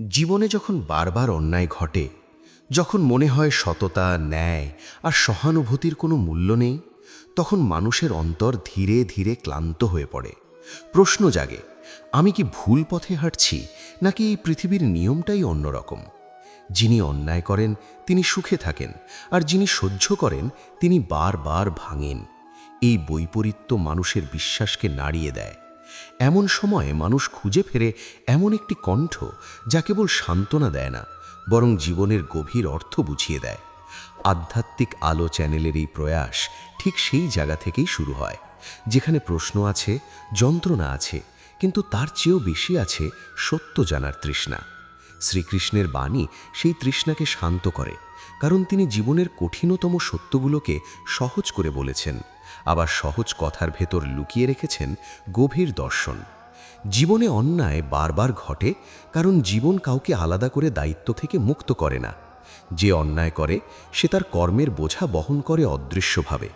জীবনে যখন বারবার অন্যায় ঘটে, যখন মনে হয় সততা, ন্যায় আর সহানুভূতির কোনো মূল্য নেই, তখন মানুষের অন্তর ধীরে ধীরে ক্লান্ত হয়ে পড়ে। প্রশ্ন জাগে, আমি কি ভুল পথে হাঁটছি, নাকি এই পৃথিবীর নিয়মটাই অন্যরকম? যিনি অন্যায় করেন তিনি সুখে থাকেন, আর যিনি সহ্য করেন তিনি বারবার ভাঙেন। এই বৈপরীত্য মানুষের বিশ্বাসকে নাড়িয়ে দেয়। এমন সময়ে মানুষ খুঁজে ফেরে এমন একটি কণ্ঠ যা কেবল সান্ত্বনা দেয় না, বরং জীবনের গভীর অর্থ বুঝিয়ে দেয়। আধ্যাত্মিক আলো চ্যানেলের এই প্রয়াস ঠিক সেই জায়গা থেকেই শুরু হয়, যেখানে প্রশ্ন আছে, যন্ত্রণা আছে, কিন্তু তার চেয়েও বেশি আছে সত্য জানার তৃষ্ণা। শ্রীকৃষ্ণের বাণী সেই তৃষ্ণাকে শান্ত করে, কারণ তিনি জীবনের কঠিনতম সত্যগুলোকে সহজ করে বলেছেন, আবার সহজ কথার ভেতর লুকিয়ে রেখেছেন গভীর দর্শন। জীবনে অন্যায় বারবার ঘটে, কারণ জীবন কাউকে আলাদা করে দায়িত্ব থেকে মুক্ত করে না। যে অন্যায় করে সে তার কর্মের বোঝা বহন করে অদৃশ্যভাবে,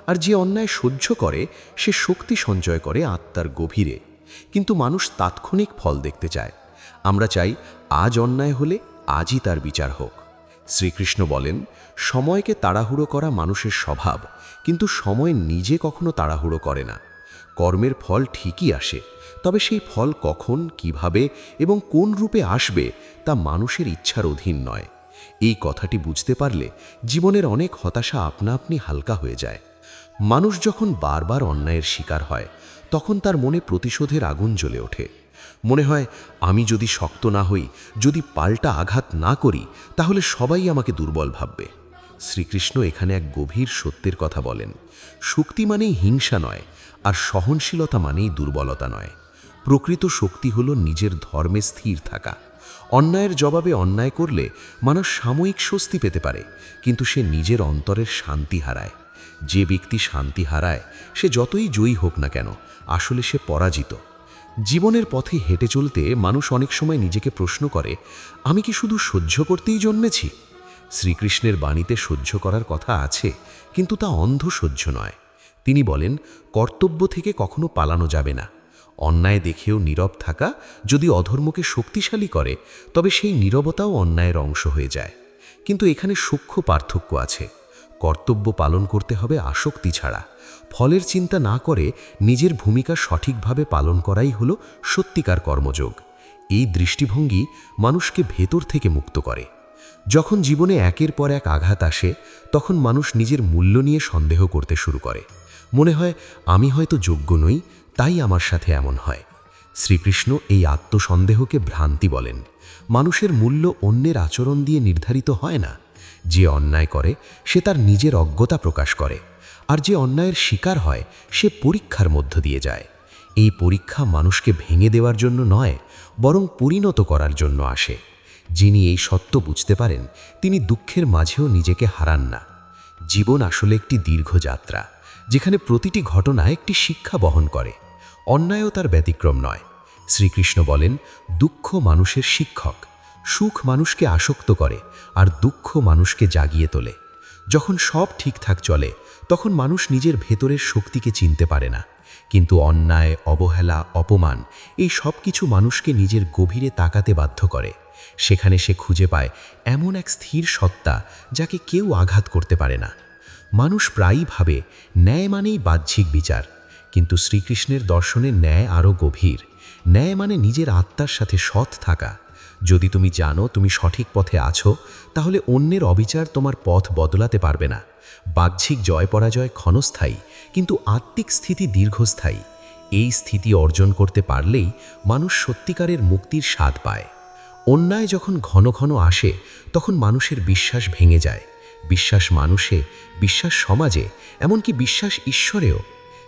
আর যে অন্যায় সহ্য করে সে শক্তি সঞ্চয় করে আত্মার গভীরে। কিন্তু মানুষ তাৎক্ষণিক ফল দেখতে চায়। আমরা চাই আজ অন্যায় হলে আজই তার বিচার হোক। শ্রীকৃষ্ণ বলেন, সময়কে তাড়াহুড়ো করা মানুষের স্বভাব, কিন্তু সময় নিজে কখনো তাড়াহুড়ো করে না। কর্মের ফল ঠিকই আসে, তবে সেই ফল কখন, কিভাবে এবং কোন রূপে আসবে তা মানুষের ইচ্ছার অধীন নয়। এই কথাটি বুঝতে পারলে জীবনের অনেক হতাশা আপনা আপনি হালকা হয়ে যায়। মানুষ যখন বারবার অন্যায়ের শিকার হয়, তখন তার মনে প্রতিশোধের আগুন জ্বলে ওঠে। মনে হয়, আমি যদি শক্ত না হই, যদি পাল্টা আঘাত না করি, তাহলে সবাই আমাকে দুর্বল ভাববে। শ্রীকৃষ্ণ এখানে এক গভীর সত্যের কথা বলেন। শক্তি মানেই হিংসা নয়, আর সহনশীলতা মানেই দুর্বলতা নয়। প্রকৃত শক্তি হলো নিজের ধর্মে স্থির থাকা। অন্যায়ের জবাবে অন্যায় করলে মানুষ সাময়িক স্বস্তি পেতে পারে, কিন্তু সে নিজের অন্তরের শান্তি হারায়। যে ব্যক্তি শান্তি হারায়, সে যতই জয়ী হোক না কেন, আসলে সে পরাজিত। জীবনের পথে হেঁটে চলতে মানুষ অনেক সময় নিজেকে প্রশ্ন করে, আমি কি শুধু সহ্য করতেই জন্মেছি? শ্রীকৃষ্ণের বাণীতে সহ্য করার কথা আছে, কিন্তু তা অন্ধ সহ্য নয়। তিনি বলেন, কর্তব্য থেকে কখনো পালানো যাবে না। অন্যায় দেখেও নীরব থাকা যদি অধর্মকে শক্তিশালী করে, তবে সেই নীরবতাও অন্যায়ের অংশ হয়ে যায়। কিন্তু এখানে সূক্ষ্ম পার্থক্য আছে। কর্তব্য পালন করতে হবে আসক্তি ছাড়া। ফলের চিন্তা না করে নিজের ভূমিকা সঠিকভাবে পালন করাই হলো সত্যিকার কর্মযোগ। এই দৃষ্টিভঙ্গি মানুষকে ভেতর থেকে মুক্ত করে। যখন জীবনে একের পর এক আঘাত আসে, তখন মানুষ নিজের মূল্য নিয়ে সন্দেহ করতে শুরু করে। মনে হয়, আমি হয়তো যোগ্য নই, তাই আমার সাথে এমন হয়। শ্রীকৃষ্ণ এই আত্মসন্দেহকে ভ্রান্তি বলেন। মানুষের মূল্য অন্যের আচরণ দিয়ে নির্ধারিত হয় না। যে অন্যায় করে সে তার নিজের অজ্ঞতা প্রকাশ করে, আর যে অন্যায়ের শিকার হয় সে পরীক্ষার মধ্য দিয়ে যায়। এই পরীক্ষা মানুষকে ভেঙে দেওয়ার জন্য নয়, বরং পরিণত করার জন্য আসে। যিনি এই সত্য বুঝতে পারেন, তিনি দুঃখের মাঝেও নিজেকে হারান না। জীবন আসলে একটি দীর্ঘ যাত্রা, যেখানে প্রতিটি ঘটনা একটি শিক্ষা বহন করে। অন্যায়ও তার ব্যতিক্রম নয়। শ্রীকৃষ্ণ বলেন, দুঃখ মানুষের শিক্ষক। সুখ মানুষকে আসক্ত করে, আর দুঃখ মানুষকে জাগিয়ে তোলে। যখন সব ঠিকঠাক চলে, তখন মানুষ নিজের ভেতরের শক্তিকে চিনতে পারে না। কিন্তু অন্যায়, অবহেলা, অপমান এই সব কিছু মানুষকে নিজের গভীরে তাকাতে বাধ্য করে। সেখানে সে খুঁজে পায় এমন এক স্থির সত্তা, যাকে কেউ আঘাত করতে পারে না। মানুষ প্রায়ই ভাবে ন্যায় মানেই বাহ্যিক বিচার, কিন্তু শ্রীকৃষ্ণের দর্শনে ন্যায় আরও গভীর। ন্যায় মানে নিজের আত্মার সাথে সৎ থাকা। যদি তুমি জানো তুমি সঠিক পথে আছো, তাহলে অন্যের অবিচার তোমার পথ বদলাতে পারবে না। বাহ্যিক জয় পরাজয় ক্ষণস্থায়ী, কিন্তু আত্মিক স্থিতি দীর্ঘস্থায়ী। এই স্থিতি অর্জন করতে পারলেই মানুষ সত্যিকারের মুক্তির স্বাদ পায়। অন্যায় যখন ঘন ঘন আসে, তখন মানুষের বিশ্বাস ভেঙে যায়। বিশ্বাস মানুষে, বিশ্বাস সমাজে, এমনকি বিশ্বাস ঈশ্বরেও।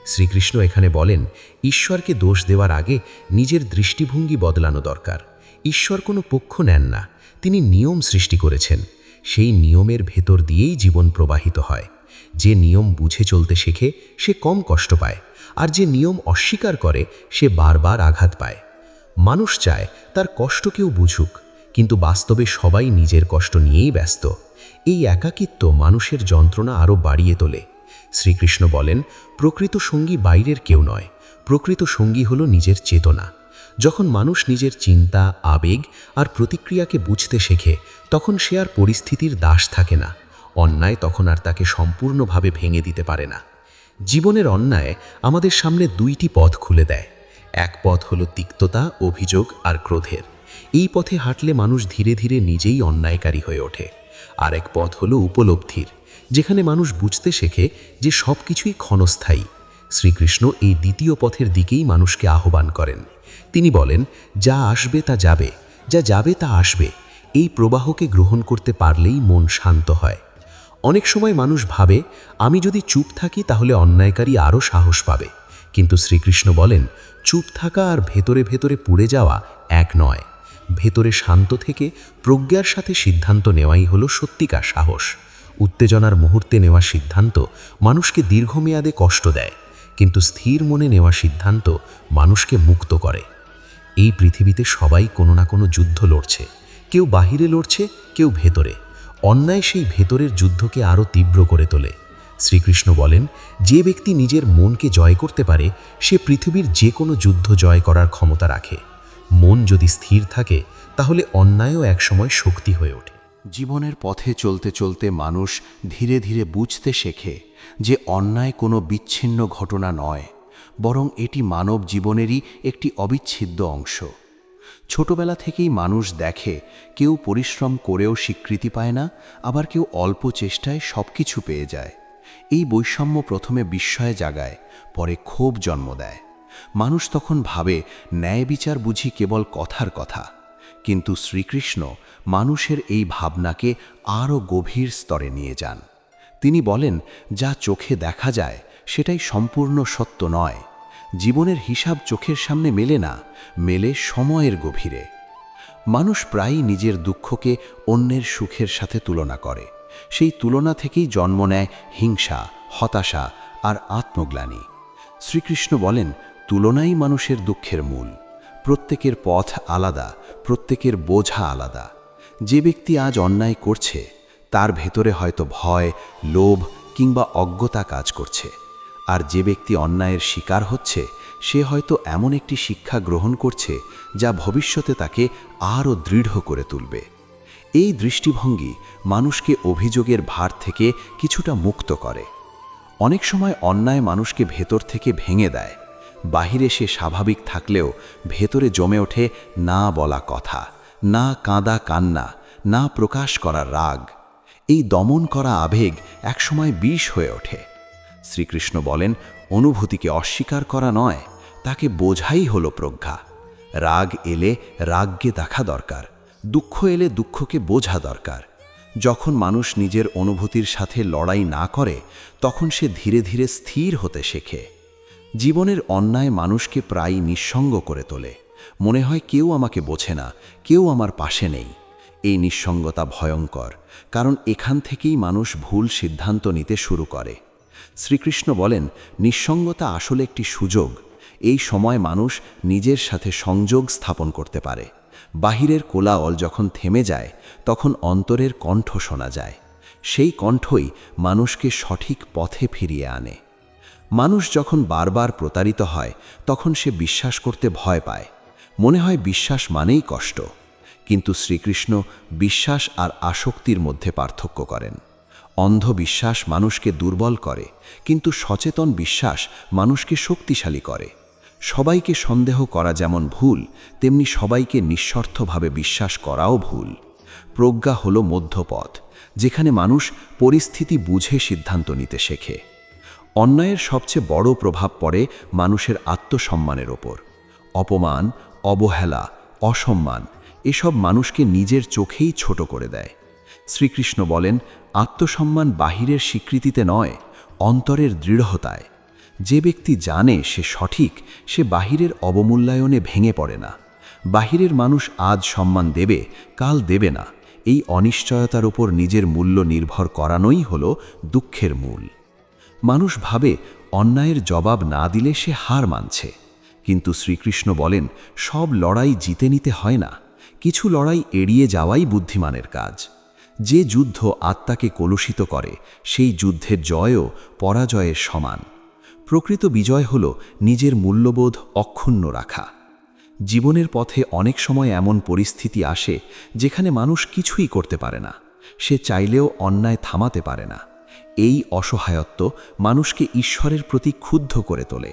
শ্রীকৃষ্ণ এখানে বলেন, ঈশ্বরকে দোষ দেওয়ার আগে নিজের দৃষ্টিভঙ্গি বদলানো দরকার। ঈশ্বর কোনো পক্ষ নেন না, তিনি নিয়ম সৃষ্টি করেছেন। সেই নিয়মের ভেতর দিয়েই জীবন প্রবাহিত হয়। যে নিয়ম বুঝে চলতে শেখে সে কম কষ্ট পায়, আর যে নিয়ম অস্বীকার করে সে বারবার আঘাত পায়। মানুষ চায় তার কষ্ট কেউ বুঝুক, কিন্তু বাস্তবে সবাই নিজের কষ্ট নিয়েই ব্যস্ত। এই একাকিত্ব মানুষের যন্ত্রণা আরও বাড়িয়ে তোলে। শ্রীকৃষ্ণ বলেন, প্রকৃত সঙ্গী বাইরের কেউ নয়, প্রকৃত সঙ্গী হলো নিজের চেতনা। যখন মানুষ নিজের চিন্তা, আবেগ আর প্রতিক্রিয়াকে বুঝতে শেখে, তখন সে আর পরিস্থিতির দাস থাকে না। অন্যায় তখন আর তাকে সম্পূর্ণভাবে ভেঙে দিতে পারে না। জীবনের অন্যায় আমাদের সামনে দুইটি পথ খুলে দেয়। এক পথ হলো তিক্ততা, অভিযোগ আর ক্রোধের। এই পথে হাঁটলে মানুষ ধীরে ধীরে নিজেই অন্যায়কারী হয়ে ওঠে। আর এক পথ হলো উপলব্ধির, যেখানে মানুষ বুঝতে শেখে যে সব কিছুই ক্ষণস্থায়ী। শ্রীকৃষ্ণ এই দ্বিতীয় পথের দিকেই মানুষকে আহ্বান করেন। তিনি বলেন, যা আসবে তা যাবে, যা যাবে তা আসবে। এই প্রবাহকে গ্রহণ করতে পারলেই মন শান্ত হয়। অনেক সময় মানুষ ভাবে, আমি যদি চুপ থাকি তাহলে অন্যায়কারী আরও সাহস পাবে। কিন্তু শ্রীকৃষ্ণ বলেন, চুপ থাকা আর ভেতরে ভেতরে পুড়ে যাওয়া এক নয়। ভেতরে শান্ত থেকে প্রজ্ঞার সাথে সিদ্ধান্ত নেওয়াই হলো সত্যিকার সাহস। উত্তেজনার মুহূর্তে নেওয়া সিদ্ধান্ত মানুষকে দীর্ঘমেয়াদে কষ্ট দেয়, কিন্তু স্থির মনে নেওয়া সিদ্ধান্ত মানুষকে মুক্ত করে। এই পৃথিবীতে সবাই কোনো না কোনো যুদ্ধ লড়ছে, কেউ বাহিরে লড়ছে, কেউ ভেতরে। অন্যায় সেই ভেতরের যুদ্ধকে আরও তীব্র করে তোলে। শ্রীকৃষ্ণ বলেন, যে ব্যক্তি নিজের মনকে জয় করতে পারে, সে পৃথিবীর যে কোনো যুদ্ধ জয় করার ক্ষমতা রাখে। মন যদি স্থির থাকে, তাহলে অন্যায়ও একসময় শক্তি হয়ে ওঠে। জীবনের পথে চলতে চলতে মানুষ ধীরে ধীরে বুঝতে শেখে যে অন্যায় কোনো বিচ্ছিন্ন ঘটনা নয়, বরং এটি মানব জীবনেরই একটি অবিচ্ছেদ্য অংশ। ছোটবেলা থেকেই মানুষ দেখে, কেউ পরিশ্রম করেও স্বীকৃতি পায় না, আবার কেউ অল্প চেষ্টায় সব কিছু পেয়ে যায়। এই বৈষম্য প্রথমে বিস্ময় জাগায়, পরে ক্ষোভ জন্ম দেয়। মানুষ তখন ভাবে, ন্যায় বিচার বুঝি কেবল কথার কথা। কিন্তু শ্রীকৃষ্ণ মানুষের এই ভাবনাকে আরও গভীর স্তরে নিয়ে যান। তিনি বলেন, যা চোখে দেখা যায় সেটাই সম্পূর্ণ সত্য নয়। জীবনের হিসাব চোখের সামনে মেলে না, মেলে সময়ের গভীরে। মানুষ প্রায়ই নিজের দুঃখকে অন্যের সুখের সাথে তুলনা করে। সেই তুলনা থেকেই জন্ম নেয় হিংসা, হতাশা আর আত্মগ্লানি। শ্রীকৃষ্ণ বলেন, তুলনাই মানুষের দুঃখের মূল। প্রত্যেকের পথ আলাদা, প্রত্যেকের বোঝা আলাদা। যে ব্যক্তি আজ অন্যায় করছে, তার ভেতরে হয়তো ভয়, লোভ কিংবা অজ্ঞতা কাজ করছে। আর যে ব্যক্তি অন্যায়ের শিকার হচ্ছে, সে হয়তো এমন একটি শিক্ষা গ্রহণ করছে যা ভবিষ্যতে তাকে আরও দৃঢ় করে তুলবে। এই দৃষ্টিভঙ্গি মানুষকে অভিযোগের ভার থেকে কিছুটা মুক্ত করে। অনেক সময় অন্যায় মানুষকে ভেতর থেকে ভেঙে দেয়। বাহিরে সে স্বাভাবিক থাকলেও ভেতরে জমে ওঠে না বলা কথা, না কাঁদা কান্না, না প্রকাশ করা রাগ। এই দমন করা আবেগ একসময় বিষ হয়ে ওঠে। শ্রীকৃষ্ণ বলেন, অনুভূতিকে অস্বীকার করা নয়, তাকে বোঝাই হলো প্রজ্ঞা। রাগ এলে রাগকে দেখা দরকার, দুঃখ এলে দুঃখকে বোঝা দরকার। যখন মানুষ নিজের অনুভূতির সাথে লড়াই না করে, তখন সে ধীরে ধীরে স্থির হতে শেখে। জীবনের অন্যায় মানুষকে প্রায়ই নিঃসঙ্গ করে তোলে। মনে হয় কেউ আমাকে বোঝে না, কেউ আমার পাশে নেই। এই নিঃসঙ্গতা ভয়ঙ্কর, কারণ এখান থেকেই মানুষ ভুল সিদ্ধান্ত নিতে শুরু করে। শ্রীকৃষ্ণ বলেন, নিঃসঙ্গতা আসলে একটি সুযোগ। এই সময় মানুষ নিজের সাথে সংযোগ স্থাপন করতে পারে। বাহিরের কোলাহল যখন থেমে যায়, তখন অন্তরের কণ্ঠ শোনা যায়। সেই কণ্ঠই মানুষকে সঠিক পথে ফিরিয়ে আনে। মানুষ যখন বারবার প্রতারিত হয়, তখন সে বিশ্বাস করতে ভয় পায়। মনে হয় বিশ্বাস মানেই কষ্ট। কিন্তু শ্রীকৃষ্ণ বিশ্বাস আর আসক্তির মধ্যে পার্থক্য করেন। অন্ধ বিশ্বাস মানুষকে দুর্বল করে, কিন্তু সচেতন বিশ্বাস মানুষকে শক্তিশালী করে। সবাইকে সন্দেহ করা যেমন ভুল, তেমনি সবাইকে নিঃস্বার্থভাবে বিশ্বাস করাও ভুল। প্রজ্ঞা হলো মধ্যপথ, যেখানে মানুষ পরিস্থিতি বুঝে সিদ্ধান্ত নিতে শেখে। অন্যায়ের সবচেয়ে বড় প্রভাব পড়ে মানুষের আত্মসম্মানের ওপর। অপমান, অবহেলা, অসম্মান এসব মানুষকে নিজের চোখেই ছোট করে দেয়। শ্রীকৃষ্ণ বলেন, আত্মসম্মান বাহিরের স্বীকৃতিতে নয়, অন্তরের দৃঢ়তায়। যে ব্যক্তি জানে সে সঠিক, সে বাহিরের অবমূল্যায়নে ভেঙে পড়ে না। বাহিরের মানুষ আজ সম্মান দেবে, কাল দেবে না। এই অনিশ্চয়তার উপর নিজের মূল্য নির্ভর করানোই হলো দুঃখের মূল। মানুষ ভাবে অন্যায়ের জবাব না দিলে সে হার মানছে। কিন্তু শ্রীকৃষ্ণ বলেন, সব লড়াই জিতে নিতে হয় না। কিছু লড়াই এড়িয়ে যাওয়াই বুদ্ধিমানের কাজ। যে যুদ্ধ আত্মাকে কলুষিত করে, সেই যুদ্ধের জয়ও পরাজয়ের সমান। প্রকৃত বিজয় হল নিজের মূল্যবোধ অক্ষুণ্ণ রাখা। জীবনের পথে অনেক সময় এমন পরিস্থিতি আসে যেখানে মানুষ কিছুই করতে পারে না, সে চাইলেও অন্যায় থামাতে পারে না। এই অসহায়ত্ব মানুষকে ঈশ্বরের প্রতি ক্ষুব্ধ করে তোলে।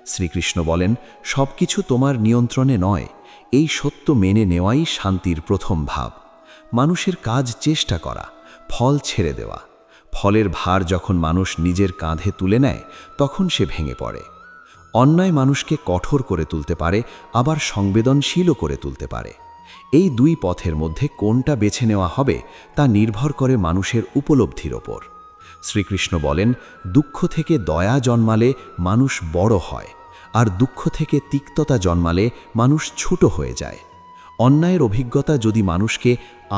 শ্রীকৃষ্ণ বলেন, সব কিছু তোমার নিয়ন্ত্রণে নয়। এই সত্য মেনে নেওয়াই শান্তির প্রথম ভাব। মানুষের কাজ চেষ্টা করা, ফল ছেড়ে দেওয়া। ফলের ভার যখন মানুষ নিজের কাঁধে তুলে নেয় তখন সে ভেঙে পড়ে। অন্যায় মানুষকে কঠোর করে তুলতে পারে, আবার সংবেদনশীলও করে তুলতে পারে। এই দুই পথের মধ্যে কোনটা বেছে নেওয়া হবে তা নির্ভর করে মানুষের উপলব্ধির ওপর। শ্রীকৃষ্ণ বলেন, দুঃখ থেকে দয়া জন্মালে মানুষ বড় হয়, আর দুঃখ থেকে তিক্ততা জন্মালে মানুষ ছোট হয়ে যায়। অন্যায়ের অভিজ্ঞতা যদি মানুষকে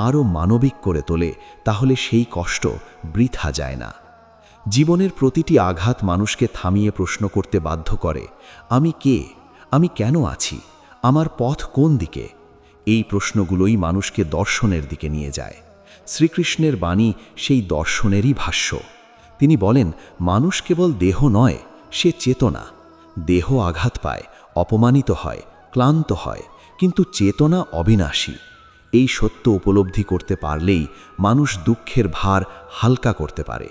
আরও মানবিক করে তোলে তাহলে সেই কষ্ট বৃথা যায় না। জীবনের প্রতিটি আঘাত মানুষকে থামিয়ে প্রশ্ন করতে বাধ্য করে, আমি কে? আমি কেন আছি? আমার পথ কোন দিকে? এই প্রশ্নগুলোই মানুষকে দর্শনের দিকে নিয়ে যায়। শ্রীকৃষ্ণের বাণী সেই দর্শনেরই ভাষ্য। তিনি বলেন, মানুষ কেবল দেহ নয়, সে চেতনা। দেহ আঘাত পায়, অপমানিত হয়, ক্লান্ত হয়, কিন্তু চেতনা অবিনাশী। এই সত্য উপলব্ধি করতে পারলেই মানুষ দুঃখের ভার হালকা করতে পারে।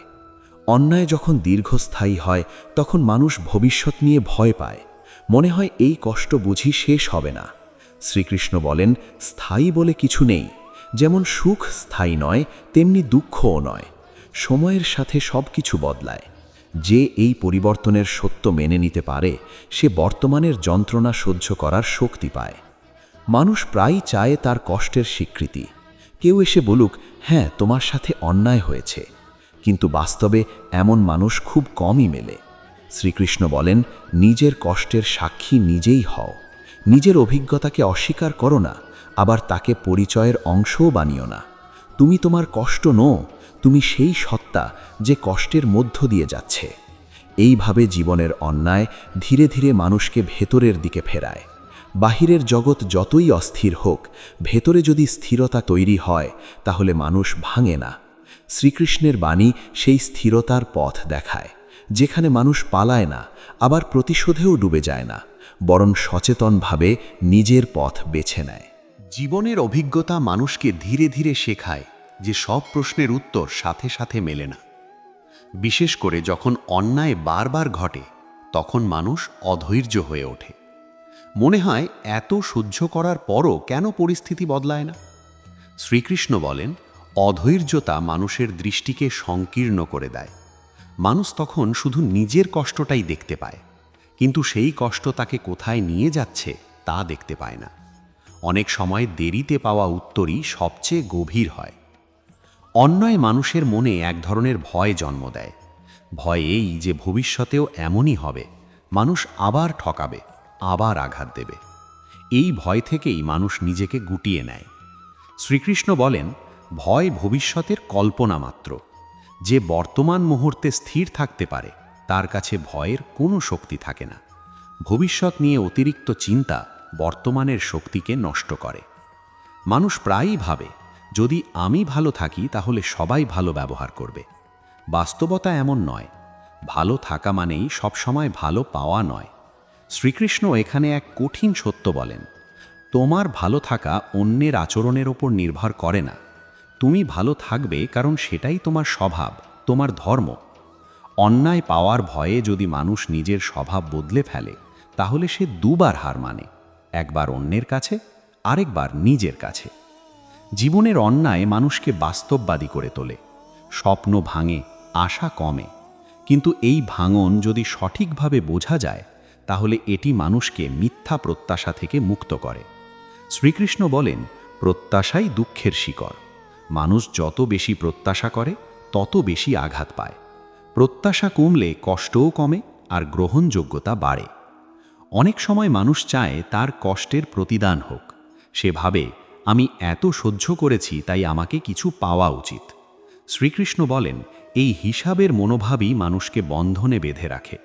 অন্যায় যখন দীর্ঘস্থায়ী হয় তখন মানুষ ভবিষ্যৎ নিয়ে ভয় পায়, মনে হয় এই কষ্ট বুঝি শেষ হবে না। শ্রীকৃষ্ণ বলেন, স্থায়ী বলে কিছু নেই। যেমন সুখ স্থায়ী নয়, তেমনি দুঃখও নয়। সময়ের সাথে সব কিছু বদলায়। যে এই পরিবর্তনের সত্য মেনে নিতে পারে সে বর্তমানের যন্ত্রণা সহ্য করার শক্তি পায়। মানুষ প্রায়ই চায় তার কষ্টের স্বীকৃতি। কেউ এসে বলুক, হ্যাঁ, তোমার সাথে অন্যায় হয়েছে, কিন্তু বাস্তবে এমন মানুষ খুব কমই মেলে। শ্রীকৃষ্ণ বলেন, নিজের কষ্টের সাক্ষী নিজেই হও। নিজের অভিজ্ঞতাকে অস্বীকার করো না, আবার তাকে পরিচয়ের অংশও বানিও না। তুমি তোমার কষ্ট নও, তুমি সেই সত্তা যে কষ্টের মধ্য দিয়ে যাচ্ছে। এইভাবে জীবনের অন্যায় ধীরে ধীরে মানুষকে ভেতরের দিকে ফেরায়। বাহিরের জগৎ যতই অস্থির হোক, ভেতরে যদি স্থিরতা তৈরি হয় তাহলে মানুষ ভাঙে না। শ্রীকৃষ্ণের বাণী সেই স্থিরতার পথ দেখায়, যেখানে মানুষ পালায় না, আবার প্রতিশোধেও ডুবে যায় না, বরং সচেতনভাবে নিজের পথ বেছে নেয়। জীবনের অভিজ্ঞতা মানুষকে ধীরে ধীরে শেখায় যে সব প্রশ্নের উত্তর সাথে সাথে মেলে না। বিশেষ করে যখন অন্যায় বারবার ঘটে তখন মানুষ অধৈর্য হয়ে ওঠে। মনে হয় এত সহ্য করার পরও কেন পরিস্থিতি বদলায় না। শ্রীকৃষ্ণ বলেন, অধৈর্যতা মানুষের দৃষ্টিকে সংকীর্ণ করে দেয়। মানুষ তখন শুধু নিজের কষ্টটাই দেখতে পায়, কিন্তু সেই কষ্ট তাকে কোথায় নিয়ে যাচ্ছে তা দেখতে পায় না। অনেক সময় দেরিতে পাওয়া উত্তরই সবচেয়ে গভীর হয়। অন্যায় মানুষের মনে এক ধরনের ভয় জন্ম দেয়। ভয় এই যে ভবিষ্যতেও এমনই হবে, মানুষ আবার ঠকাবে, আবার আঘাত দেবে। এই ভয় থেকেই মানুষ নিজেকে গুটিয়ে নেয়। শ্রীকৃষ্ণ বলেন, ভয় ভবিষ্যতের কল্পনা মাত্র। যে বর্তমান মুহূর্তে স্থির থাকতে পারে তার কাছে ভয়ের কোনো শক্তি থাকে না। ভবিষ্যৎ নিয়ে অতিরিক্ত চিন্তা বর্তমানের শক্তিকে নষ্ট করে। মানুষ প্রায়ই ভাবে, যদি আমি ভালো থাকি তাহলে সবাই ভালো ব্যবহার করবে। বাস্তবতা এমন নয়। ভালো থাকা মানেই সবসময় ভালো পাওয়া নয়। শ্রীকৃষ্ণ এখানে এক কঠিন সত্য বলেন, তোমার ভালো থাকা অন্যের আচরণের ওপর নির্ভর করে না। তুমি ভালো থাকবে কারণ সেটাই তোমার স্বভাব, তোমার ধর্ম। অন্যায় পাওয়ার ভয়ে যদি মানুষ নিজের স্বভাব বদলে ফেলে তাহলে সে দুবার হার মানে, একবার অন্যের কাছে, আরেকবার নিজের কাছে। জীবনের অন্যায় মানুষকে বাস্তববাদী করে তোলে। স্বপ্ন ভাঙে, আশা কমে, কিন্তু এই ভাঙন যদি সঠিকভাবে বোঝা যায় তাহলে এটি মানুষকে মিথ্যা প্রত্যাশা থেকে মুক্ত করে। শ্রীকৃষ্ণ বলেন, প্রত্যাশাই দুঃখের শিকড়। মানুষ যত বেশি প্রত্যাশা করে তত বেশি আঘাত পায়। প্রত্যাশা কমলে কষ্টও কমে আর গ্রহণযোগ্যতা বাড়ে। অনেক সময় মানুষ চায় তার কষ্টের প্রতিদান হোক। সে ভাবে, আমি এত সহ্য করেছি তাই আমাকে কিছু পাওয়া উচিত। শ্রীকৃষ্ণ বলেন, এই হিসাবের মনোভাবই মানুষকে বন্ধনে বেঁধে রাখে।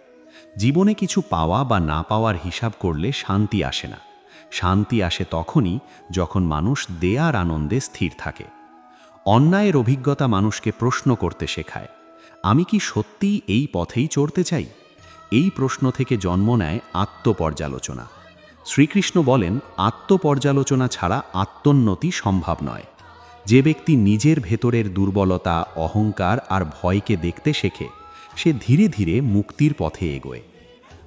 জীবনে কিছু পাওয়া বা না পাওয়ার হিসাব করলে শান্তি আসে না। শান্তি আসে তখনই যখন মানুষ দেয়ার আনন্দে স্থির থাকে। অন্যায়ের অভিজ্ঞতা মানুষকে প্রশ্ন করতে শেখায়, আমি কি সত্যিই এই পথেই চড়তে চাই? এই প্রশ্ন থেকে জন্ম নেয় আত্মপর্যালোচনা। শ্রীকৃষ্ণ বলেন, আত্মপর্যালোচনা ছাড়া আত্মোন্নতি সম্ভব নয়। যে ব্যক্তি নিজের ভেতরের দুর্বলতা, অহংকার আর ভয়কে দেখতে শেখে, সে ধীরে ধীরে মুক্তির পথে এগোয়।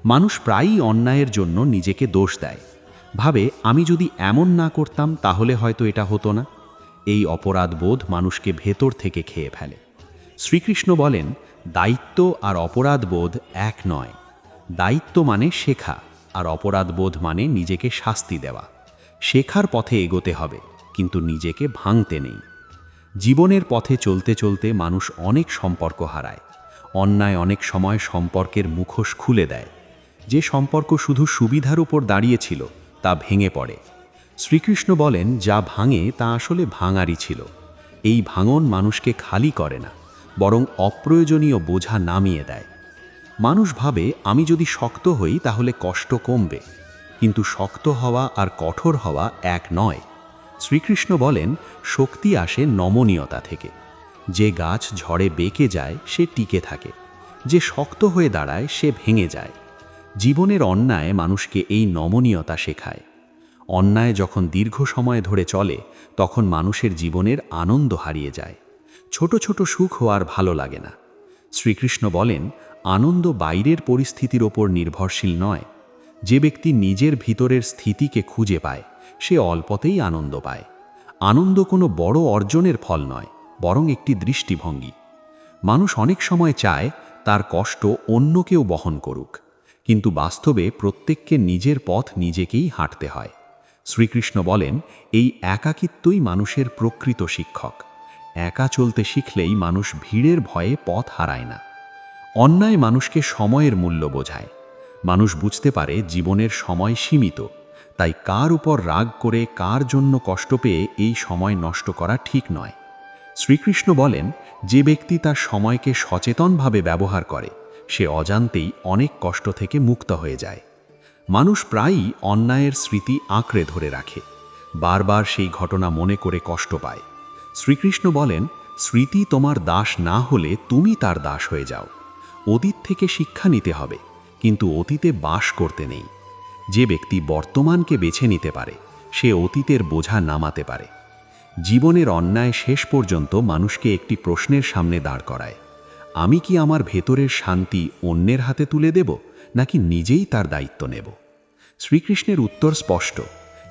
মানুষ প্রায়ই অন্যায়ের জন্য নিজেকে দোষ দেয়, ভাবে আমি যদি এমন না করতাম তাহলে হয়তো এটা হতো না। এই অপরাধবোধ মানুষকে ভেতর থেকে খেয়ে ফেলে। শ্রীকৃষ্ণ বলেন, দায়িত্ব আর অপরাধবোধ এক নয়। দায়িত্ব মানে শেখা, আর অপরাধবোধ মানে নিজেকে শাস্তি দেওয়া। শেখার পথে এগোতে হবে, কিন্তু নিজেকে ভাঙতে নেই। জীবনের পথে চলতে চলতে মানুষ অনেক সম্পর্ক হারায়। অন্যায় অনেক সময় সম্পর্কের মুখোশ খুলে দেয়। যে সম্পর্ক শুধু সুবিধার উপর দাঁড়িয়েছিল, তা ভেঙে পড়ে। শ্রীকৃষ্ণ বলেন, যা ভাঙে তা আসলে ভাঙারই ছিল। এই ভাঙন মানুষকে খালি করে না, বরং অপ্রয়োজনীয় বোঝা নামিয়ে দেয়। মানুষ ভাবে আমি যদি শক্ত হই তাহলে কষ্ট কমবে, কিন্তু শক্ত হওয়া আর কঠোর হওয়া এক নয়। শ্রীকৃষ্ণ বলেন, শক্তি আসে নমনীয়তা থেকে। যে গাছ ঝড়ে বেঁকে যায় সে টিকে থাকে, যে শক্ত হয়ে দাঁড়ায় সে ভেঙে যায়। জীবনের অন্যায় মানুষকে এই নমনীয়তা শেখায়। অন্যায় যখন দীর্ঘ সময় ধরে চলে, তখন মানুষের জীবনের আনন্দ হারিয়ে যায়। ছোট ছোট সুখ আর ভালো লাগে না। শ্রীকৃষ্ণ বলেন, আনন্দ বাইরের পরিস্থিতির ওপর নির্ভরশীল নয়। যে ব্যক্তি নিজের ভিতরের স্থিতিকে খুঁজে পায়, সে অল্পতেই আনন্দ পায়। আনন্দ কোনো বড় অর্জনের ফল নয়, বরং একটি দৃষ্টিভঙ্গি। মানুষ অনেক সময় চায় তার কষ্ট অন্য কেউ বহন করুক, কিন্তু বাস্তবে প্রত্যেককে নিজের পথ নিজেকেই হাঁটতে হয়। শ্রীকৃষ্ণ বলেন, এই একাকিত্বই মানুষের প্রকৃত শিক্ষক। একা চলতে শিখলেই মানুষ ভিড়ের ভয়ে পথ হারায় না। অন্যায় মানুষকে সময়ের মূল্য বোঝায়। মানুষ বুঝতে পারে জীবনের সময় সীমিত, তাই কার উপর রাগ করে কার জন্য কষ্ট পেয়ে এই সময় নষ্ট করা ঠিক নয়। শ্রীকৃষ্ণ বলেন, যে ব্যক্তি তার সময়কে সচেতনভাবে ব্যবহার করে, সে অজান্তেই অনেক কষ্ট থেকে মুক্ত হয়ে যায়। মানুষ প্রায়ই অন্যায়ের স্মৃতি আঁকড়ে ধরে রাখে, বারবার সেই ঘটনা মনে করে কষ্ট পায়। শ্রীকৃষ্ণ বলেন, স্মৃতি তোমার দাস না হলে তুমি তার দাস হয়ে যাও। অতীত থেকে শিক্ষা নিতে হবে, কিন্তু অতীতে বাস করতে নেই। যে ব্যক্তি বর্তমানকে বেছে নিতে পারে, সে অতীতের বোঝা নামাতে পারে। জীবনের অন্যায় শেষ পর্যন্ত মানুষকে একটি প্রশ্নের সামনে দাঁড় করায়, আমি কি আমার ভেতরের শান্তি অন্যের হাতে তুলে দেব, নাকি নিজেই তার দায়িত্ব নেব? শ্রীকৃষ্ণের উত্তর স্পষ্ট,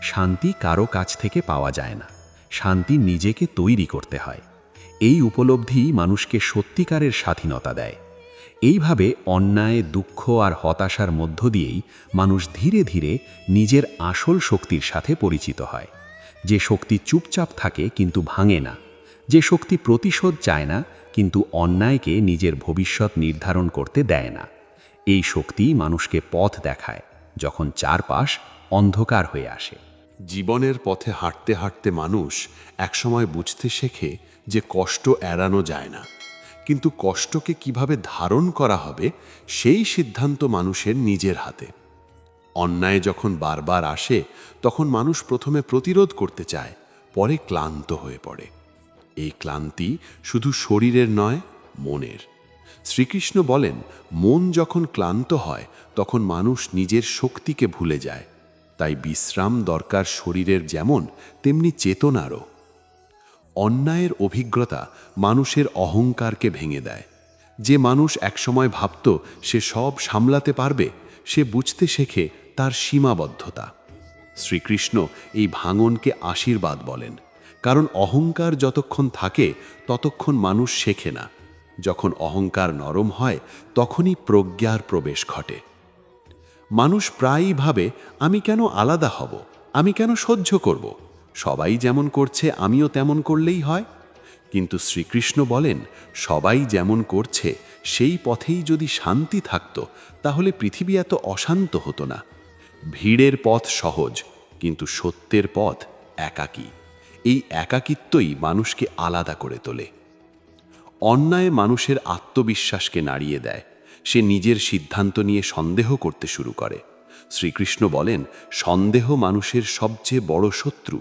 শান্তি কারো কাছ থেকে পাওয়া যায় না, শান্তি নিজেকে তৈরি করতে হয়। এই উপলব্ধি মানুষকে সত্যিকারের স্বাধীনতা দেয়। এইভাবে অন্যায়, দুঃখ আর হতাশার মধ্য দিয়েই মানুষ ধীরে ধীরে নিজের আসল শক্তির সাথে পরিচিত হয়। যে শক্তি চুপচাপ থাকে কিন্তু ভাঙে না, যে শক্তি প্রতিশোধ চায় না কিন্তু অন্যায়কে নিজের ভবিষ্যৎ নির্ধারণ করতে দেয় না। এই শক্তি মানুষকে পথ দেখায় যখন চারপাশ অন্ধকার হয়ে আসে। জীবনের পথে হাঁটতে হাঁটতে মানুষ একসময় বুঝতে শেখে যে কষ্ট এড়ানো যায় না, কিন্তু কষ্টকে কিভাবে ধারণ করা হবে সেই সিদ্ধান্ত মানুষের নিজের হাতে। অন্যায় যখন বারবার আসে, তখন মানুষ প্রথমে প্রতিরোধ করতে চায়, পরে ক্লান্ত হয়ে পড়ে। এই ক্লান্তি শুধু শরীরের নয়, মনের। শ্রীকৃষ্ণ বলেন, মন যখন ক্লান্ত হয় তখন মানুষ নিজের শক্তিকে ভুলে যায়। তাই বিশ্রাম দরকার শরীরের যেমন, তেমনি চেতনারও। অন্যায়ের অভিজ্ঞতা মানুষের অহংকারকে ভেঙে দেয়। যে মানুষ একসময় ভাবত সে সব সামলাতে পারবে, সে বুঝতে শেখে তার সীমাবদ্ধতা। শ্রীকৃষ্ণ এই ভাঙনকে আশীর্বাদ বলেন, কারণ অহংকার যতক্ষণ থাকে ততক্ষণ মানুষ শেখে না। যখন অহংকার নরম হয় তখনই প্রজ্ঞার প্রবেশ ঘটে। মানুষ প্রায়ই ভাবে, আমি কেন আলাদা হব, আমি কেন সহ্য করব, সবাই যেমন করছে আমিও তেমন করলেই হয়। কিন্তু শ্রীকৃষ্ণ বলেন, সবাই যেমন করছে সেই পথেই যদি শান্তি থাকত, তাহলে পৃথিবী এত অশান্ত হতো না। ভিড়ের পথ সহজ, কিন্তু সত্যের পথ একাকী। এই একাকিত্বই মানুষকে আলাদা করে তোলে। অন্যায় মানুষের আত্মবিশ্বাসকে নাড়িয়ে দেয়। সে নিজের সিদ্ধান্ত নিয়ে সন্দেহ করতে শুরু করে। শ্রীকৃষ্ণ বলেন, সন্দেহ মানুষের সবচেয়ে বড় শত্রু।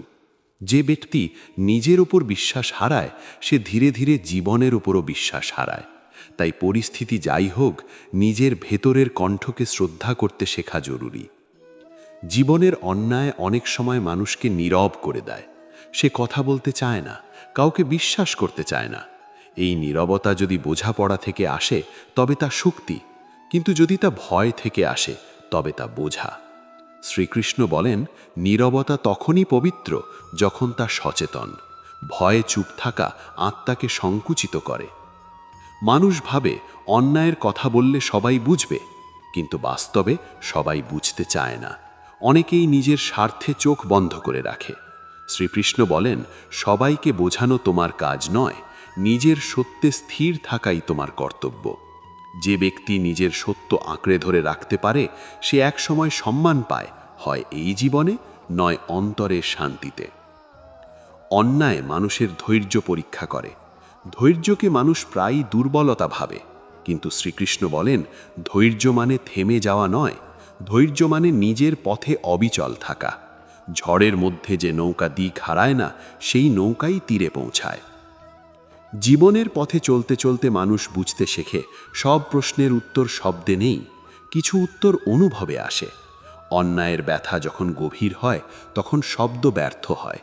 যে ব্যক্তি নিজের উপর বিশ্বাস হারায়, সে ধীরে ধীরে জীবনের উপরও বিশ্বাস হারায়। তাই পরিস্থিতি যাই হোক, নিজের ভেতরের কণ্ঠকে শ্রদ্ধা করতে শেখা জরুরি। জীবনের অন্যায় অনেক সময় মানুষকে নীরব করে দেয়। সে কথা বলতে চায় না, কাউকে বিশ্বাস করতে চায় না। এই নীরবতা যদি বোঝাপড়া থেকে আসে তবে তা শক্তি, কিন্তু যদি তা ভয় থেকে আসে তবে তা বোঝা। শ্রীকৃষ্ণ বলেন, নীরবতা তখনই পবিত্র যখন তা সচেতন। ভয়ে চুপ থাকা আত্মাকে সংকুচিত করে। মানুষ ভাবে অন্যায়ের কথা বললে সবাই বুঝবে, কিন্তু বাস্তবে সবাই বুঝতে চায় না। অনেকেই নিজের স্বার্থে চোখ বন্ধ করে রাখে। শ্রীকৃষ্ণ বলেন, সবাইকে বোঝানো তোমার কাজ নয়, নিজের সত্যে স্থির থাকাই তোমার কর্তব্য। যে ব্যক্তি নিজের সত্য আঁকড়ে ধরে রাখতে পারে সে একসময় সম্মান পায়, হয় এই জীবনে নয় অন্তরের শান্তিতে। অন্যায় মানুষের ধৈর্য পরীক্ষা করে। ধৈর্যকে মানুষ প্রায়ই দুর্বলতা ভাবে, কিন্তু শ্রীকৃষ্ণ বলেন, ধৈর্য মানে থেমে যাওয়া নয়, ধৈর্য মানে নিজের পথে অবিচল থাকা। ঝড়ের মধ্যে যে নৌকা দিক হারায় না, সেই নৌকাই তীরে পৌঁছায়। জীবনের পথে চলতে চলতে মানুষ বুঝতে শেখে, সব প্রশ্নের উত্তর শব্দে নেই, কিছু উত্তর অনুভবে আসে। অন্যায়ের ব্যথা যখন গভীর হয় তখন শব্দ ব্যর্থ হয়।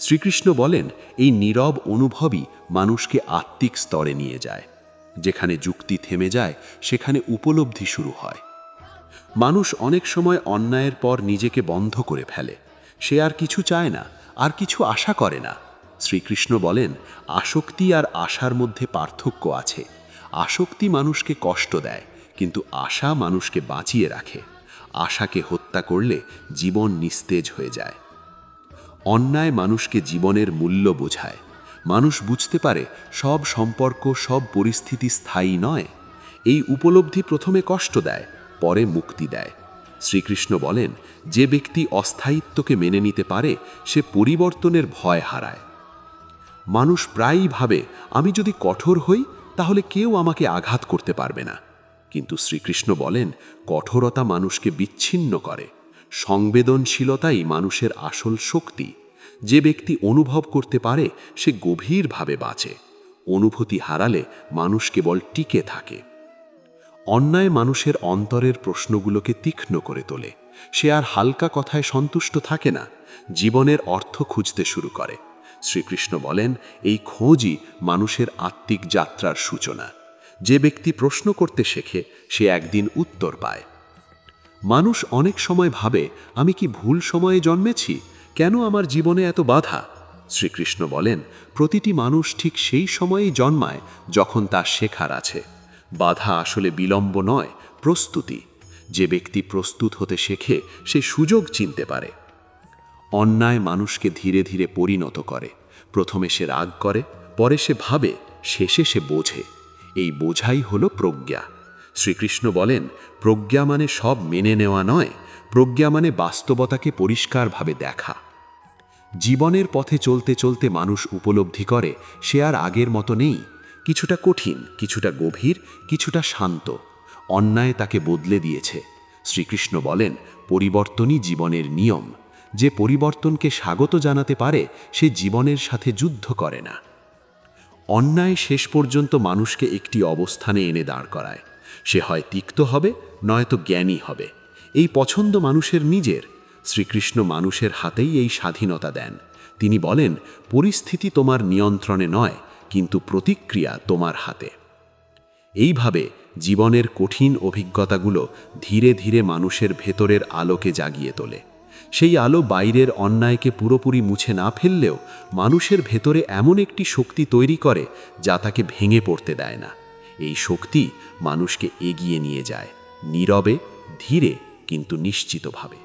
শ্রীকৃষ্ণ বলেন, এই নীরব অনুভবই মানুষকে আত্মিক স্তরে নিয়ে যায়। যেখানে যুক্তি থেমে যায় সেখানে উপলব্ধি শুরু হয়। মানুষ অনেক সময় অন্যায়ের পর নিজেকে বন্ধ করে ফেলে। সে আর কিছু চায় না, আর কিছু আশা করে না। শ্রীকৃষ্ণ বলেন, আসক্তি আর আশার মধ্যে পার্থক্য আছে। আসক্তি মানুষকে কষ্ট দেয়, কিন্তু আশা মানুষকে বাঁচিয়ে রাখে। আশাকে হত্যা করলে জীবন নিস্তেজ হয়ে যায়। অন্যায় মানুষকে জীবনের মূল্য বোঝায়। মানুষ বুঝতে পারে সব সম্পর্ক, সব পরিস্থিতি স্থায়ী নয়। এই উপলব্ধি প্রথমে কষ্ট দেয়, পরে মুক্তি দেয়। শ্রীকৃষ্ণ বলেন, যে ব্যক্তি অস্থায়িত্বকে মেনে নিতে পারে সে পরিবর্তনের ভয় হারায়। মানুষ প্রায়ই ভাবে, আমি যদি কঠোর হই তাহলে কেউ আমাকে আঘাত করতে পারবে না। কিন্তু শ্রীকৃষ্ণ বলেন, কঠোরতা মানুষকে বিচ্ছিন্ন করে। সংবেদনশীলতাই মানুষের আসল শক্তি। যে ব্যক্তি অনুভব করতে পারে সে গভীরভাবে বাঁচে। অনুভূতি হারালে মানুষ কেবল টিকে থাকে। অন্যায় মানুষের অন্তরের প্রশ্নগুলোকে তীক্ষ্ণ করে তোলে। সে আর হালকা কথায় সন্তুষ্ট থাকে না, জীবনের অর্থ খুঁজতে শুরু করে। শ্রীকৃষ্ণ বলেন, এই খোঁজই মানুষের আত্মিক যাত্রার সূচনা। যে ব্যক্তি প্রশ্ন করতে শেখে সে একদিন উত্তর পায়। মানুষ অনেক সময় ভাবে, আমি কি ভুল সময়ে জন্মেছি? কেন আমার জীবনে এত বাধা? শ্রীকৃষ্ণ বলেন, প্রতিটি মানুষ ঠিক সেই সময়েই জন্মায় যখন তার শেখার আছে। বাধা আসলে বিলম্ব নয়, প্রস্তুতি। যে ব্যক্তি প্রস্তুত হতে শেখে সে সুযোগ চিনতে পারে। অন্যায় মানুষকে ধীরে ধীরে পরিণত করে। প্রথমে সে রাগ করে, পরে সে ভাবে, শেষে সে বোঝে। এই বোঝাই হলো প্রজ্ঞা। শ্রীকৃষ্ণ বলেন, প্রজ্ঞা মানে সব মেনে নেওয়া নয়, প্রজ্ঞা মানে বাস্তবতাকে পরিষ্কারভাবে দেখা। জীবনের পথে চলতে চলতে মানুষ উপলব্ধি করে সে আর আগের মতো নেই। কিছুটা কঠিন, কিছুটা গভীর, কিছুটা শান্ত। অন্যায় তাকে বদলে দিয়েছে। শ্রীকৃষ্ণ বলেন, পরিবর্তনই জীবনের নিয়ম। যে পরিবর্তনকে স্বাগত জানাতে পারে সে জীবনের সাথে যুদ্ধ করে না। অন্যায় শেষ পর্যন্ত মানুষকে একটি অবস্থানে এনে দাঁড় করায়। সে হয় তিক্ত হবে, নয়তো জ্ঞানী হবে। এই পছন্দ মানুষের নিজের। শ্রীকৃষ্ণ মানুষের হাতেই এই স্বাধীনতা দেন। তিনি বলেন, পরিস্থিতি তোমার নিয়ন্ত্রণে নয়, কিন্তু প্রতিক্রিয়া তোমার হাতে। এইভাবে জীবনের কঠিন অভিজ্ঞতাগুলো ধীরে ধীরে মানুষের ভেতরের আলোকে জাগিয়ে তোলে। সেই আলো বাইরের অন্যায়কে পুরোপুরি মুছে না ফেললেও মানুষের ভেতরে এমন একটি শক্তি তৈরি করে যা তাকে ভেঙে পড়তে দেয় না। এই শক্তি মানুষকে এগিয়ে নিয়ে যায়, নীরবে, ধীরে, কিন্তু নিশ্চিতভাবে।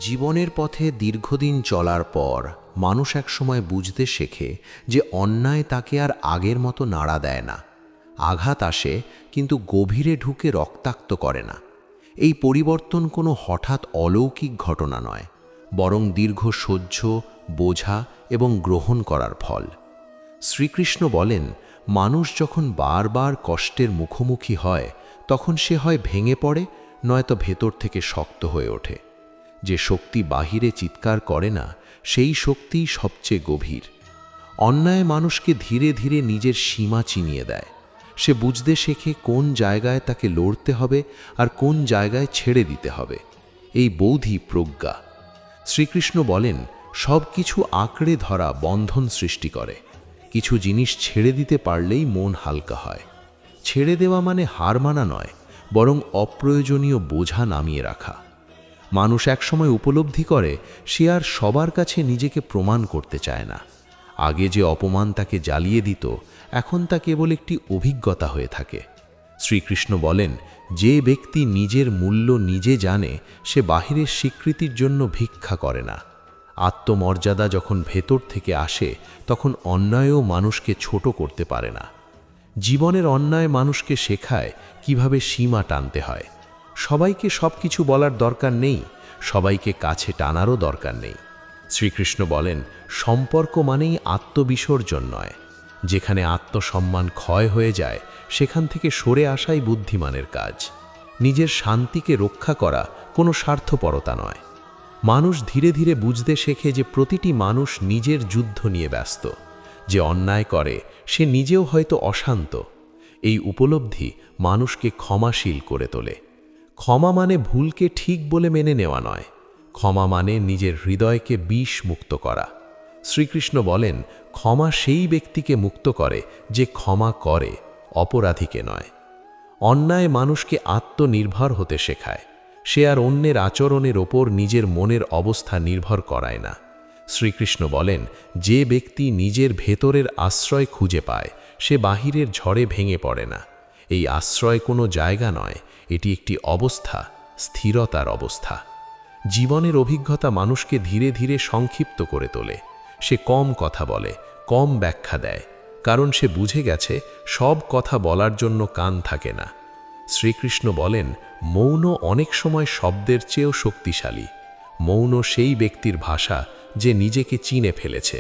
জীবনের পথে দীর্ঘদিন চলার পর মানুষ একসময় বুঝতে শেখে যে অন্যায় তাকে আর আগের মতো নাড়া দেয় না। আঘাত আসে, কিন্তু গভীরে ঢুকে রক্তাক্ত করে না। এই পরিবর্তন কোনো হঠাৎ অলৌকিক ঘটনা নয়, বরং দীর্ঘ সহ্য, বোঝা এবং গ্রহণ করার ফল। শ্রীকৃষ্ণ বলেন, মানুষ যখন বারবার কষ্টের মুখোমুখি হয় তখন সে হয় ভেঙে পড়ে, নয়তো ভেতর থেকে শক্ত হয়ে ওঠে। যে শক্তি বাহিরে চিৎকার করে না সেই শক্তিই সবচেয়ে গভীর। অন্যায় মানুষকে ধীরে ধীরে নিজের সীমা চিনিয়ে দেয়। সে বুঝতে শেখে কোন জায়গায় তাকে লড়তে হবে আর কোন জায়গায় ছেড়ে দিতে হবে। এই বোধই প্রজ্ঞা। শ্রীকৃষ্ণ বলেন, সব কিছু আঁকড়ে ধরা বন্ধন সৃষ্টি করে। কিছু জিনিস ছেড়ে দিতে পারলেই মন হালকা হয়। ছেড়ে দেওয়া মানে হার মানা নয়, বরং অপ্রয়োজনীয় বোঝা নামিয়ে রাখা। মানুষ একসময় উপলব্ধি করে সে আর সবার কাছে নিজেকে প্রমাণ করতে চায় না। আগে যে অপমান তাকে জ্বালিয়ে দিত, এখন তা কেবল একটি অভিজ্ঞতা হয়ে থাকে। শ্রীকৃষ্ণ বলেন, যে ব্যক্তি নিজের মূল্য নিজে জানে সে বাহিরের স্বীকৃতির জন্য ভিক্ষা করে না। আত্মমর্যাদা যখন ভেতর থেকে আসে তখন অন্যায়ও মানুষকে ছোট করতে পারে না। জীবনের অন্যায় মানুষকে শেখায় কিভাবে সীমা টানতে হয়। সবাইকে সব কিছু বলার দরকার নেই, সবাইকে কাছে টানারও দরকার নেই। শ্রীকৃষ্ণ বলেন, সম্পর্ক মানেই আত্মবিসর্জন নয়। যেখানে আত্মসম্মান ক্ষয় হয়ে যায় সেখান থেকে সরে আসাই বুদ্ধিমানের কাজ। নিজের শান্তিকে রক্ষা করা কোনো স্বার্থপরতা নয়। মানুষ ধীরে ধীরে বুঝতে শেখে যে প্রতিটি মানুষ নিজের যুদ্ধ নিয়ে ব্যস্ত। যে অন্যায় করে সে নিজেও হয়তো অশান্ত। এই উপলব্ধি মানুষকে ক্ষমাশীল করে তোলে। ক্ষমা মানে ভুলকে ঠিক বলে মেনে নেওয়া নয়, ক্ষমা মানে নিজের হৃদয়কে বিষ মুক্ত করা। শ্রীকৃষ্ণ বলেন, ক্ষমা সেই ব্যক্তিকে মুক্ত করে যে ক্ষমা করে, অপরাধীকে নয়। অন্যায় মানুষকে আত্মনির্ভর হতে শেখায়। সে আর অন্যের আচরণের ওপর নিজের মনের অবস্থা নির্ভর করায় না। শ্রীকৃষ্ণ বলেন, যে ব্যক্তি নিজের ভেতরের আশ্রয় খুঁজে পায় সে বাহিরের ঝড়ে ভেঙে পড়ে না। এই আশ্রয় কোনো জায়গা নয়, এটি একটি অবস্থা, স্থিরতার অবস্থা। জীবনের অভিজ্ঞতা মানুষকে ধীরে ধীরে সংক্ষিপ্ত করে তোলে। সে কম কথা বলে, কম ব্যাখ্যা দেয়, কারণ সে বুঝে গেছে সব কথা বলার জন্য কান থাকে না। শ্রীকৃষ্ণ বলেন, মৌন অনেক সময় শব্দের চেয়েও শক্তিশালী। মৌন সেই ব্যক্তির ভাষা যে নিজেকে চিনে ফেলেছে।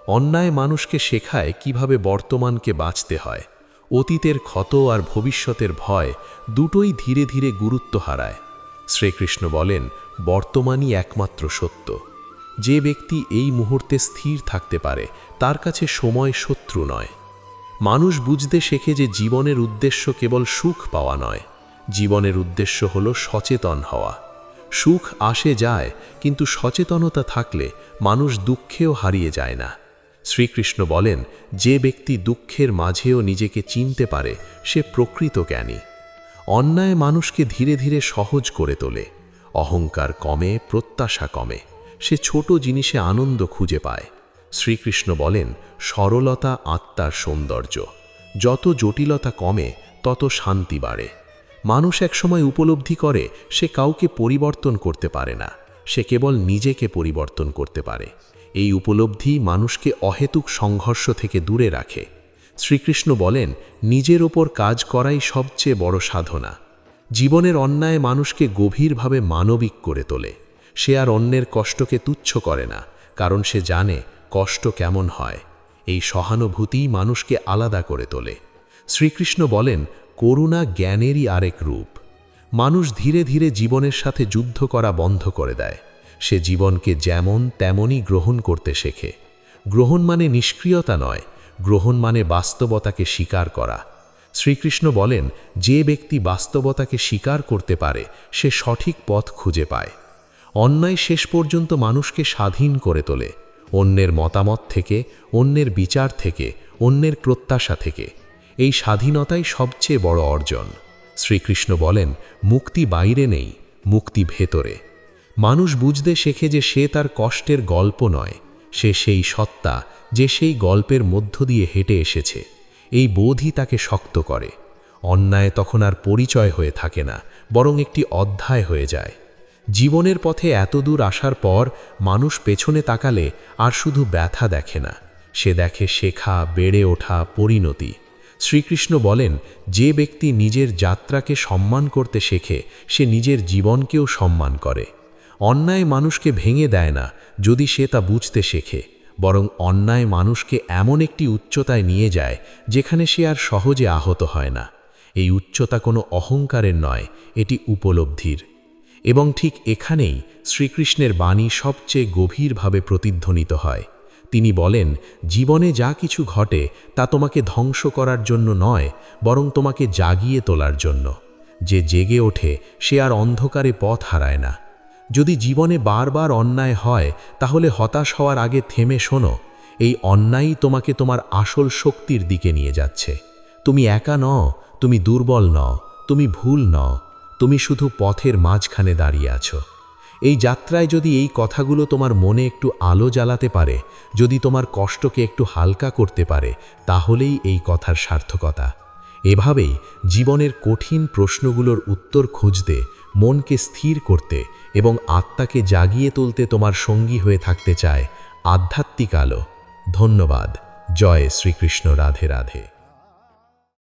অন্যায় মানুষকে শেখায় কিভাবে বর্তমানকে বাঁচতে হয়। অতীতের ক্ষত আর ভবিষ্যতের ভয় দুটোই ধীরে ধীরে গুরুত্ব হারায়। শ্রীকৃষ্ণ বলেন, বর্তমানই একমাত্র সত্য। যে ব্যক্তি এই মুহূর্তে স্থির থাকতে পারে তার কাছে সময় শত্রু নয়। মানুষ বুঝতে শেখে যে জীবনের উদ্দেশ্য কেবল সুখ পাওয়া নয়, জীবনের উদ্দেশ্য হল সচেতন হওয়া। সুখ আসে যায়, কিন্তু সচেতনতা থাকলে মানুষ দুঃখেও হারিয়ে যায় না। শ্রীকৃষ্ণ বলেন, যে ব্যক্তি দুঃখের মাঝেও নিজেকে চিনতে পারে সে প্রকৃত জ্ঞানী। অন্যায় মানুষকে ধীরে ধীরে সহজ করে তোলে। অহংকার কমে, প্রত্যাশা কমে, সে ছোট জিনিসে আনন্দ খুঁজে পায়। শ্রীকৃষ্ণ বলেন, সরলতা আত্মার সৌন্দর্য। যত জটিলতা কমে তত শান্তি বাড়ে। মানুষ একসময় উপলব্ধি করে সে কাউকে পরিবর্তন করতে পারে না, সে কেবল নিজেকে পরিবর্তন করতে পারে। এই উপলব্ধি মানুষকে অহেতুক সংঘর্ষ থেকে দূরে রাখে। শ্রীকৃষ্ণ বলেন, নিজের ওপর কাজ করাই সবচেয়ে বড় সাধনা। জীবনের অন্যায় মানুষকে গভীরভাবে মানবিক করে তোলে। সে আর অন্যের কষ্টকে তুচ্ছ করে না, কারণ সে জানে কষ্ট কেমন হয়। এই সহানুভূতি মানুষকে আলাদা করে তোলে। শ্রীকৃষ্ণ বলেন, করুণা জ্ঞানেরই আরেক রূপ। মানুষ ধীরে ধীরে জীবনের সাথে যুদ্ধ করা বন্ধ করে দেয়। সে জীবনকে যেমন তেমনই গ্রহণ করতে শেখে। গ্রহণ মানে নিষ্ক্রিয়তা নয়, গ্রহণ মানে বাস্তবতাকে স্বীকার করা। শ্রীকৃষ্ণ বলেন, যে ব্যক্তি বাস্তবতাকে স্বীকার করতে পারে সে সঠিক পথ খুঁজে পায়। অন্যায় শেষ পর্যন্ত মানুষকে স্বাধীন করে তোলে, অন্যের মতামত থেকে, অন্যের বিচার থেকে, অন্যের প্রত্যাশা থেকে। এই স্বাধীনতাই সবচেয়ে বড় অর্জন। শ্রীকৃষ্ণ বলেন, মুক্তি বাইরে নেই, মুক্তি ভেতরে। মানুষ বুঝতে শেখে যে সে তার কষ্টের গল্প নয়, সে সেই সত্তা যে সেই গল্পের মধ্য দিয়ে হেঁটে এসেছে। এই বোধই তাকে শক্ত করে। অন্যায় তখন আর পরিচয় হয়ে থাকে না, বরং একটি অধ্যায় হয়ে যায়। জীবনের পথে এত দূর আসার পর মানুষ পেছনে তাকালে আর শুধু ব্যথা দেখে না, সে দেখে শেখা, বেড়ে ওঠা, পরিণতি। শ্রীকৃষ্ণ বলেন, যে ব্যক্তি নিজের যাত্রাকে সম্মান করতে শেখে সে নিজের জীবনকেও সম্মান করে। অন্যায় মানুষকে ভেঙে দেয় না যদি সে তা বুঝতে শেখে, বরং অন্যায় মানুষকে এমন একটি উচ্চতায় নিয়ে যায় যেখানে সে আর সহজে আহত হয় না। এই উচ্চতা কোনো অহংকারের নয়, এটি উপলব্ধির। এবং ঠিক এখানেই শ্রীকৃষ্ণের বাণী সবচেয়ে গভীরভাবে প্রতিধ্বনিত হয়। তিনি বলেন, জীবনে যা কিছু ঘটে তা তোমাকে ধ্বংস করার জন্য নয়, বরং তোমাকে জাগিয়ে তোলার জন্য। যে জেগে ওঠে সে আর অন্ধকারে পথ হারায় না। যদি জীবনে বারবার অন্যায় হয় তাহলে হতাশ হওয়ার আগে থেমে শোনো, এই অন্যায়ই তোমাকে তোমার আসল শক্তির দিকে নিয়ে যাচ্ছে। তুমি একা নও, তুমি দুর্বল নও, তুমি ভুল নও, তুমি শুধু পথের মাঝখানে দাঁড়িয়ে আছো। এই যাত্রায় যদি এই কথাগুলো তোমার মনে একটু আলো জ্বালাতে পারে, যদি তোমার কষ্টকে একটু হালকা করতে পারে, তাহলেই এই কথার সার্থকতা। এভাবেই জীবনের কঠিন প্রশ্নগুলোর উত্তর খুঁজতে, মনকে স্থির করতে এবং আত্মাকে জাগিয়ে তুলতে তোমার সঙ্গী হয়ে থাকতে চায় আধ্যাত্মিক আলো। ধন্যবাদ। জয় শ্রীকৃষ্ণ। রাধে রাধে।